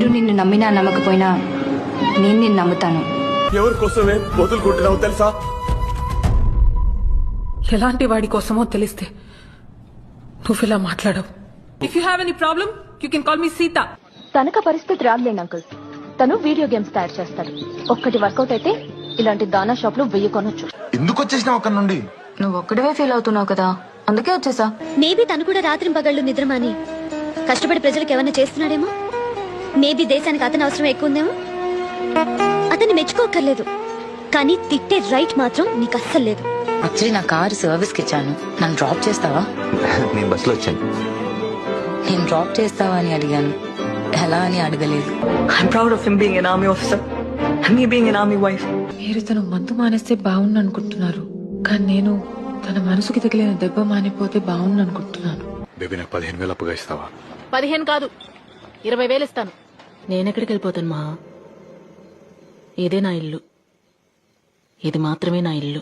అందరూ నిన్ను నమ్మినా నమ్మకపోయినా నేను నిన్ను నమ్ముతాను. ఎవరి కోసమే వదులుకుంటున్నావు తెలుసా? ఎలాంటి వాడి కోసమో తెలిస్తే నువ్వు ఇలా మాట్లాడవు. If you have any problem you can call me Sita. తనక పరిస్థితి రాదులేండి అంకుల్. తను వీడియో గేమ్స్ తయారు చేస్తాడు. ఒక్కటి వర్కౌట్ అయితే ఇలాంటి దానా షాప్ లో 1000 కొనొచ్చు. ఎందుకు వచ్చేసినావు అక్కడ నుండి? నువ్వు ఒక్కడివే ఫీల్ అవుతున్నావు కదా, అందుకే వచ్చేసా. మేబీ తను కూడా రాత్రి పగళ్ళు నిద్రమాని కష్టపడి ప్రజలకు ఏమన్నా చేస్తున్నాడేమో. మేబీ దేశానికి అతని అవసరం ఎక్కువ ఉందేమో. అతన్ని మెచ్చుకోక్కర్లేదు, కానీ తిట్టే రైట్ మాత్రం నీకు అస్సలు లేదు. యాక్చువల్లీ నా కారు సర్వీస్ కి ఇచ్చాను, నన్ను డ్రాప్ చేస్తావా? నేను బస్సులో వచ్చాను. నేను డ్రాప్ చేస్తావా అని అడిగాను, ఎలా అని అడగలేదు. I'm proud of him being an army officer and me being an army wife. మీరు తను మందు మానేస్తే బాగుండు అనుకుంటున్నారు, కానీ నేను తన మనసుకి తగిలిన దెబ్బ మానిపోతే బాగుండు అనుకుంటున్నాను. బేబీ నాకు 15,000 అప్పుగా ఇస్తావా? 15 కాదు 20,000 ఇస్తాను. నేనెక్కడికి వెళ్ళిపోతాను మా? ఇదే నా ఇల్లు, ఇది మాత్రమే నా ఇల్లు.